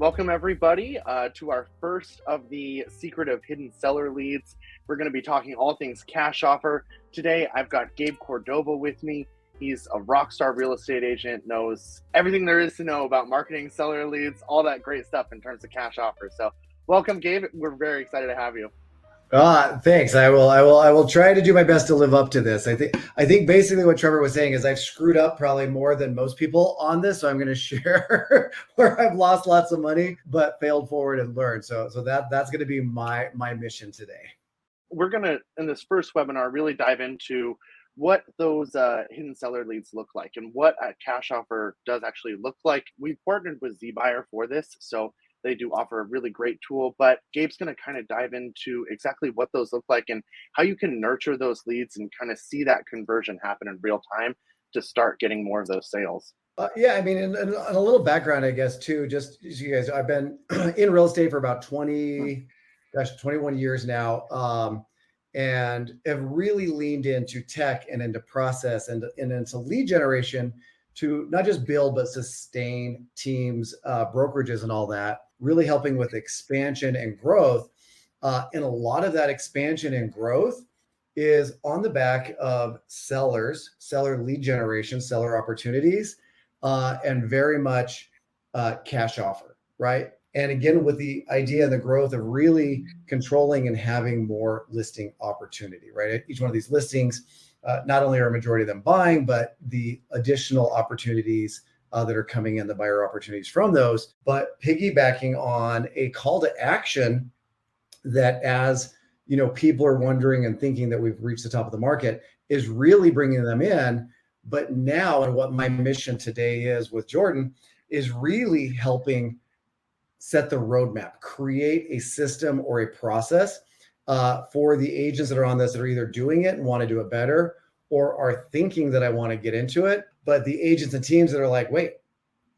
Welcome everybody to our first of the Secret of Hidden Seller Leads. We're going to be talking all things cash offer. Today I've got Gabe Cordova with me. He's a rock star real estate agent, knows everything there is to know about marketing seller leads, all that great stuff in terms of cash offers. So welcome, Gabe. We're very excited to have you. Thanks. I will try to do my best to live up to this. I think basically what Trevor was saying is I've screwed up probably more than most people on this. So I'm going to share where I've lost lots of money, but failed forward and learned. So that's going to be my mission today. We're going to, in this first webinar, really dive into what those hidden seller leads look like and what a cash offer does actually look like. We've partnered with Zbuyer for this, so they do offer a really great tool, but Gabe's going to kind of dive into exactly what those look like and how you can nurture those leads and kind of see that conversion happen in real time to start getting more of those sales. Yeah, I mean, and a little background, I guess, too, just so you guys, I've been in real estate for about 21 years now, and have really leaned into tech and into process and into lead generation to not just build, but sustain teams, brokerages and all that, really helping with expansion and growth. And a lot of that expansion and growth is on the back of seller lead generation, seller opportunities, and very much cash offer, right? And again, with the idea and the growth of really controlling and having more listing opportunity, right? Each one of these listings, not only are a majority of them buying, but the additional opportunities that are coming in, the buyer opportunities from those, but piggybacking on a call to action that, as you know, people are wondering and thinking that we've reached the top of the market, is really bringing them in. But now, and what my mission today is with Jordan, is really helping set the roadmap, create a system or a process for the agents that are on this that are either doing it and want to do it better or are thinking that I want to get into it. But the agents and teams that are like, wait,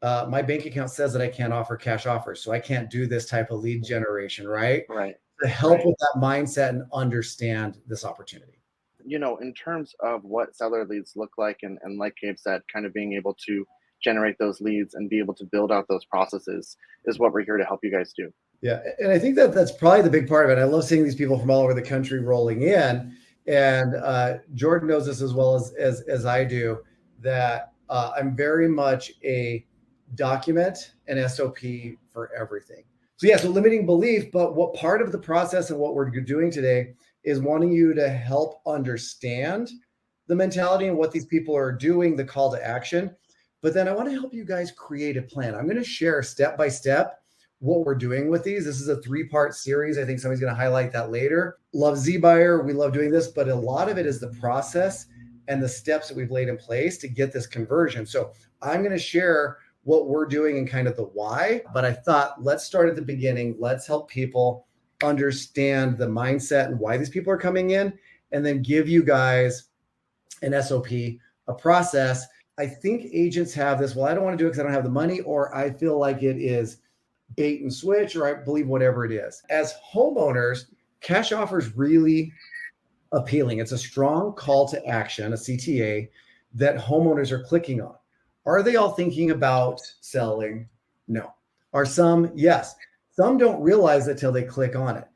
my bank account says that I can't offer cash offers, so I can't do this type of lead generation, right? Right. To help with that mindset and understand this opportunity. You know, in terms of what seller leads look like, and like Gabe said, kind of being able to generate those leads and be able to build out those processes is what we're here to help you guys do. Yeah, and I think that that's probably the big part of it. I love seeing these people from all over the country rolling in, and Jordan knows this as well as I do, that I'm very much a document and SOP for everything. So yeah, so limiting belief, but what part of the process and what we're doing today is wanting you to help understand the mentality and what these people are doing, the call to action. But then I want to help you guys create a plan. I'm going to share step by step what we're doing with these. This is a 3-part series. I think somebody's going to highlight that later. Love Zbuyer. We love doing this, but a lot of it is the process and the steps that we've laid in place to get this conversion. So I'm going to share what we're doing and kind of the why, but I thought, let's start at the beginning. Let's help people understand the mindset and why these people are coming in, and then give you guys an SOP, a process. I think agents have this, well, I don't want to do it because I don't have the money, or I feel like it is bait and switch, or I believe whatever it is. As homeowners, cash offer is really appealing. It's a strong call to action, a CTA, that homeowners are clicking on. Are they all thinking about selling? No. Are some? Yes. Some don't realize it till they click on it.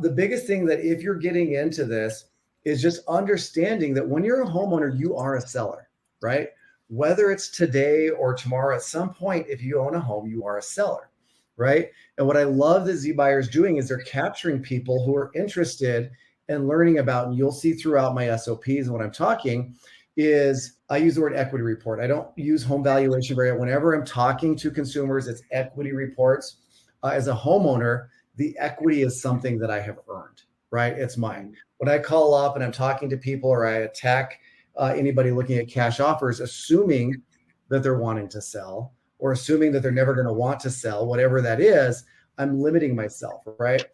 The biggest thing that if you're getting into this is just understanding that when you're a homeowner, you are a seller, right? Whether it's today or tomorrow, at some point, if you own a home, you are a seller, right? And what I love that Zbuyer is doing is they're capturing people who are interested in learning about, and you'll see throughout my SOPs and what I'm talking, is I use the word equity report. I don't use home valuation very often. Whenever I'm talking to consumers, it's equity reports. As a homeowner, the equity is something that I have earned, right? It's mine. When I call up and I'm talking to people, or I attack anybody looking at cash offers, assuming that they're wanting to sell, or assuming that they're never going to want to sell, whatever that is, I'm limiting myself, right?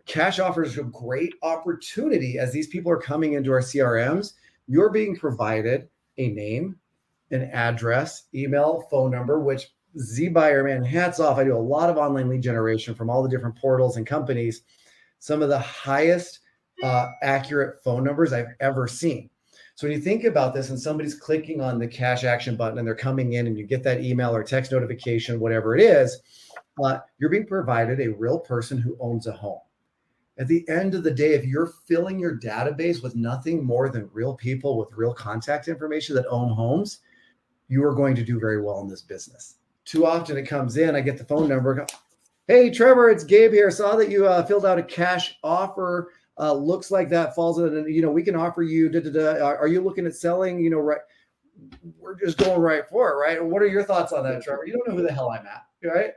Cash offers are a great opportunity as these people are coming into our CRMs. You're being provided a name, an address, email, phone number, which Zbuyer, man, hats off. I do a lot of online lead generation from all the different portals and companies. Some of the highest accurate phone numbers I've ever seen. So when you think about this and somebody's clicking on the cash action button and they're coming in and you get that email or text notification, whatever it is, You're being provided a real person who owns a home. At the end of the day, if you're filling your database with nothing more than real people with real contact information that own homes, you are going to do very well in this business. Too often it comes in, I get the phone number. Hey, Trevor, it's Gabe here. Saw that you filled out a cash offer. Looks like that falls in, we can offer you, Are you looking at selling, right? We're just going right for it, right? What are your thoughts on that, Trevor? You don't know who the hell I'm at, right?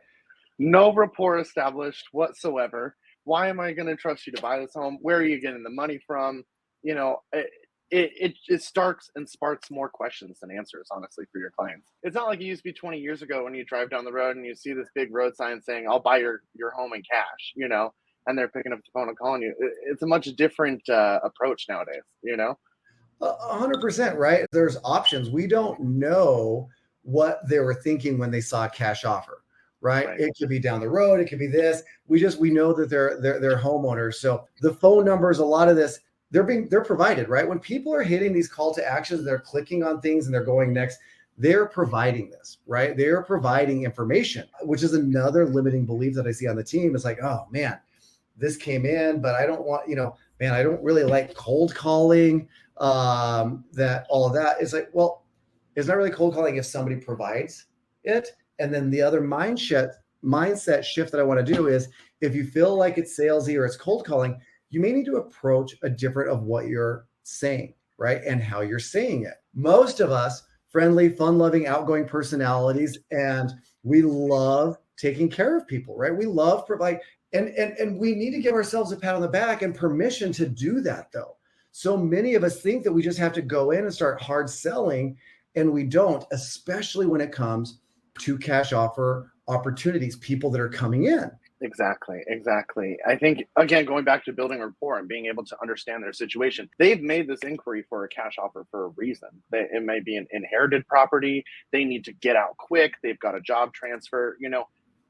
No rapport established whatsoever. Why am I going to trust you to buy this home? Where are you getting the money from? It starts and sparks more questions than answers, honestly, for your clients. It's not like it used to be 20 years ago when you drive down the road and you see this big road sign saying, I'll buy your home in cash, and they're picking up the phone and calling you. It's a much different approach nowadays, 100%, right? There's options. We don't know what they were thinking when they saw a cash offer, right? It could be down the road. It could be this. We know that they're homeowners. So the phone numbers, a lot of this, they're provided, right? When people are hitting these call to actions, they're clicking on things and they're going next. They're providing this, right? They're providing information, which is another limiting belief that I see on the team. It's like, oh man, this came in, but I don't want, I don't really like cold calling. That all of that is like, well, it's not really cold calling if somebody provides it. And then the other mindset shift that I want to do is if you feel like it's salesy or it's cold calling, you may need to approach a different of what you're saying, right? And how you're saying it. Most of us, friendly, fun-loving, outgoing personalities, and we love taking care of people, right? We love provide, and we need to give ourselves a pat on the back and permission to do that, though. So many of us think that we just have to go in and start hard selling, and we don't, especially when it comes to cash offer opportunities, people that are coming in. Exactly. I think, again, going back to building rapport and being able to understand their situation, they've made this inquiry for a cash offer for a reason. It may be an inherited property. They need to get out quick. They've got a job transfer.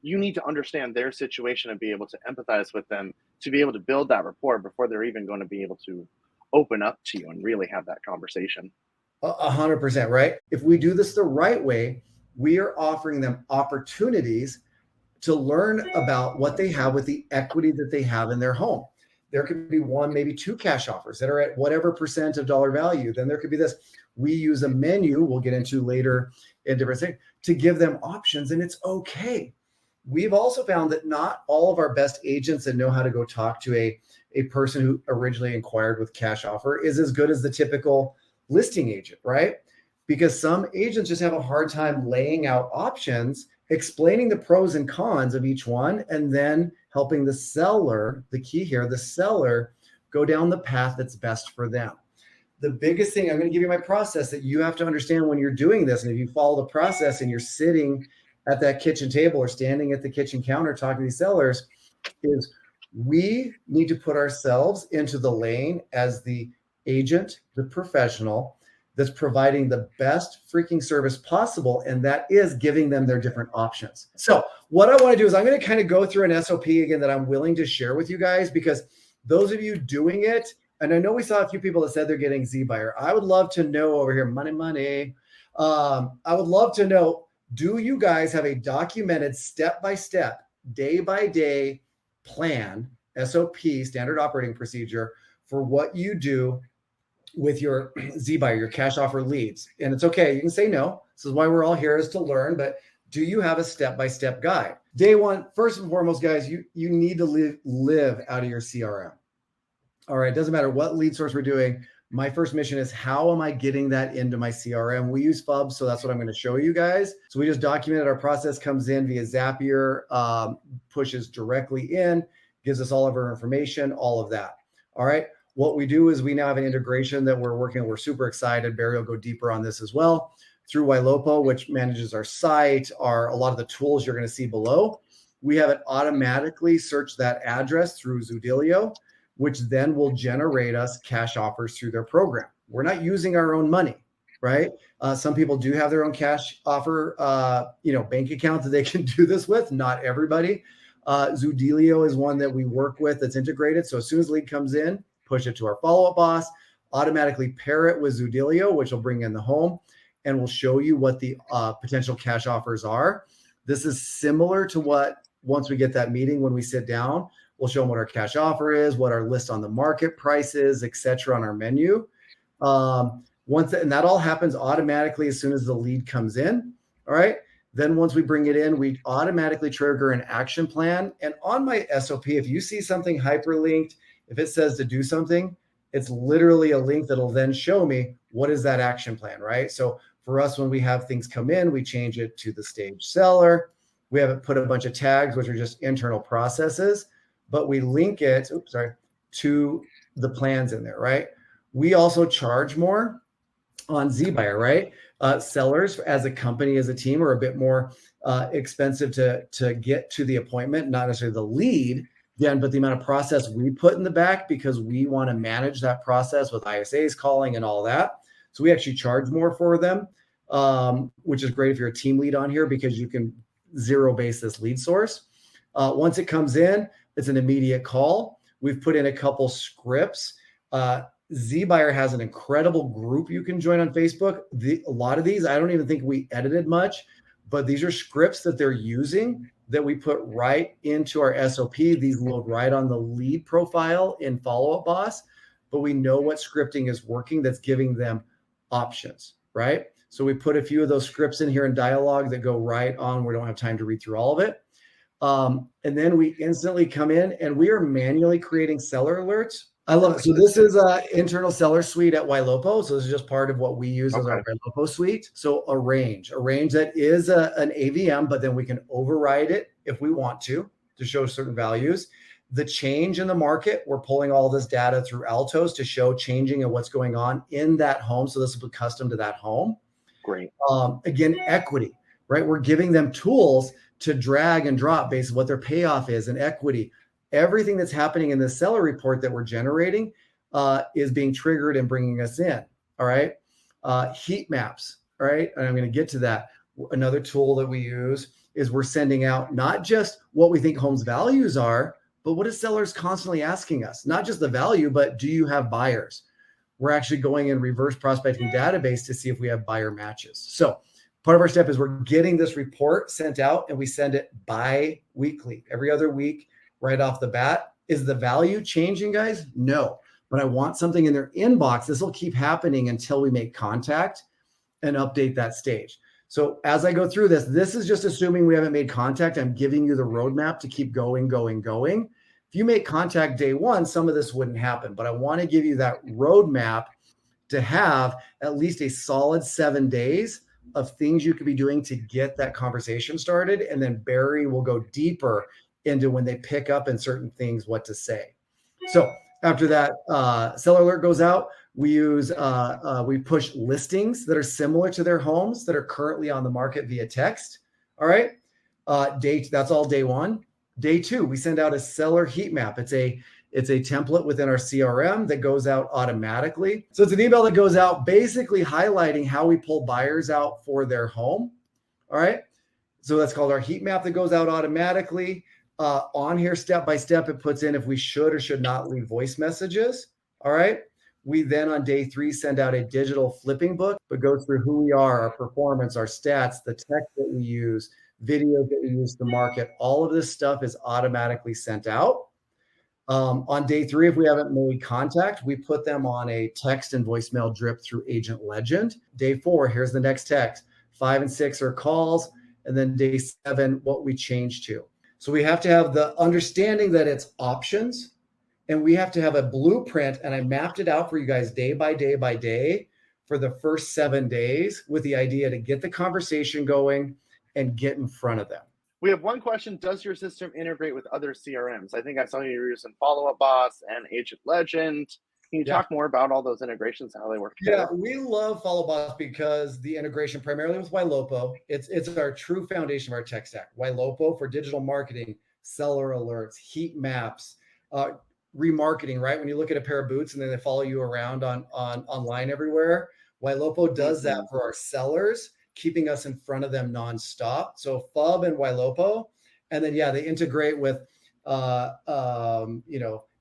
You need to understand their situation and be able to empathize with them to be able to build that rapport before they're even going to be able to open up to you and really have that conversation. 100%, right? If we do this the right way, we are offering them opportunities to learn about what they have with the equity that they have in their home. There could be one, maybe two cash offers that are at whatever percent of dollar value. Then there could be this. We use a menu, we'll get into later in different things, to give them options, and it's okay. We've also found that not all of our best agents that know how to go talk to a person who originally inquired with cash offer is as good as the typical listing agent, right? Because some agents just have a hard time laying out options, explaining the pros and cons of each one, and then helping the seller, the key here, the seller, go down the path that's best for them. The biggest thing, I'm going to give you my process that you have to understand when you're doing this. And if you follow the process and you're sitting at that kitchen table or standing at the kitchen counter talking to these sellers, is we need to put ourselves into the lane as the agent, the professional that's providing the best freaking service possible. And that is giving them their different options. So what I want to do is I'm going to kind of go through an SOP again that I'm willing to share with you guys, because those of you doing it, and I know we saw a few people that said they're getting Zbuyer. I would love to know over here, money. I would love to know, do you guys have a documented step-by-step, day-by-day plan, SOP, standard operating procedure, for what you do with your Zbuyer, your cash offer leads? And it's okay. You can say no. This is why we're all here, is to learn. But do you have a step-by-step guide? Day one, first and foremost, guys, you need to live out of your CRM. All right. It doesn't matter what lead source we're doing. My first mission is, how am I getting that into my CRM? We use FUB, so that's what I'm going to show you guys. So we just documented our process, comes in via Zapier, pushes directly in, gives us all of our information, all of that. All right. What we do is we now have an integration that we're working on. We're super excited. Barry will go deeper on this as well, through Ylopo, which manages our site, a lot of the tools you're going to see below. We have it automatically search that address through Zudilio, which then will generate us cash offers through their program. We're not using our own money, right? Some people do have their own cash offer, bank account that they can do this with. Not everybody. Zudilio is one that we work with that's integrated. So as soon as lead comes in, push it to our follow-up boss, automatically pair it with Zudilio, which will bring in the home, and will show you what the potential cash offers are. This is similar to what once we get that meeting, when we sit down, we'll show them what our cash offer is, what our list on the market price is, et cetera, on our menu. And that all happens automatically as soon as the lead comes in. All right. Then once we bring it in, we automatically trigger an action plan. And on my SOP, if you see something hyperlinked, if it says to do something, it's literally a link that'll then show me what is that action plan, right? So for us, when we have things come in, we change it to the stage seller. We haven't put a bunch of tags, which are just internal processes, but we link it, to the plans in there, right? We also charge more on Zbuyer, right? Sellers as a company, as a team, are a bit more expensive to get to the appointment, not necessarily the lead, but the amount of process we put in the back, because we want to manage that process with ISAs calling and all that. So we actually charge more for them, which is great if you're a team lead on here, because you can zero base this lead source. Once it comes in, it's an immediate call. We've put in a couple scripts. Zbuyer has an incredible group you can join on Facebook. A lot of these, I don't even think we edited much, but these are scripts that they're using that we put right into our SOP. These load right on the lead profile in Follow Up Boss, but we know what scripting is working that's giving them options, right? So we put a few of those scripts in here in dialogue that go right on. We don't have time to read through all of it. And then we instantly come in and we are manually creating seller alerts. I love it. So this is an internal seller suite at Ylopo. So this is just part of what we use as our Ylopo suite. So arrange that is an AVM, but then we can override it if we want to show certain values. The change in the market, we're pulling all this data through Altos to show changing of what's going on in that home. So this will be custom to that home. Great. Again, equity, right? We're giving them tools to drag and drop based on what their payoff is and equity. Everything that's happening in the seller report that we're generating is being triggered and bringing us in. All right. Heat maps. All right. And I'm going to get to that. Another tool that we use is we're sending out not just what we think homes values are, but what is sellers constantly asking us? Not just the value, but do you have buyers? We're actually going in reverse prospecting database to see if we have buyer matches. So part of our step is we're getting this report sent out, and we send it bi-weekly, every other week, right off the bat. Is the value changing, guys? No, but I want something in their inbox. This will keep happening until we make contact and update that stage. So as I go through this, this is just assuming we haven't made contact. I'm giving you the roadmap to keep going. If you make contact day one, some of this wouldn't happen, but I want to give you that roadmap to have at least a solid 7 days of things you could be doing to get that conversation started. And then Barry will go deeper into when they pick up in certain things, what to say. So after that, seller alert goes out. We use, we push listings that are similar to their homes that are currently on the market via text. All right. That's all day one. Day two, we send out a seller heat map. It's a template within our CRM that goes out automatically. So it's an email that goes out basically highlighting how we pull buyers out for their home. All right. So that's called our heat map that goes out automatically. On here, step by step, it puts in if we should or should not leave voice messages. All right. We then on day three send out a digital flipping book, but goes through who we are, our performance, our stats, the tech that we use, videos that we use to market. All of this stuff is automatically sent out. On day three, if we haven't made contact, we put them on a text and voicemail drip through Agent Legend. Day four, here's the next text. 5 and 6 are calls. And then day 7, what we change to. So we have to have the understanding that it's options, and we have to have a blueprint. And I mapped it out for you guys day by day by day for the first 7 days with the idea to get the conversation going and get in front of them. We have one question. Does your system integrate with other CRMs? I think I saw you using Follow Up Boss and Agent Legend. Can you talk more about all those integrations, how they work together? Yeah, we love Follow Boss because the integration primarily with Ylopo, it's our true foundation of our tech stack. Ylopo for digital marketing, seller alerts, heat maps, remarketing, right? When you look at a pair of boots and then they follow you around on online everywhere, Ylopo does that for our sellers, keeping us in front of them nonstop. So FUB and Ylopo, and then they integrate with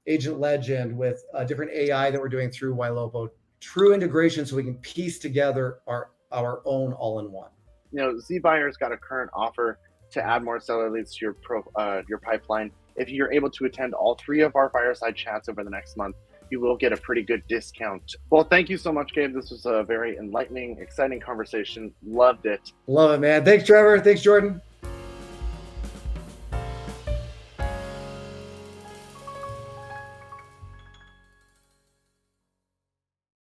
Agent Legend, with different AI that we're doing through Ylopo. True integration so we can piece together our own all-in-one. Zbuyer's got a current offer to add more seller leads to your pipeline. If you're able to attend all 3 of our fireside chats over the next month, you will get a pretty good discount. Well, thank you so much, Gabe. This was a very enlightening, exciting conversation. Loved it. Love it, man. Thanks, Trevor. Thanks, Jordan.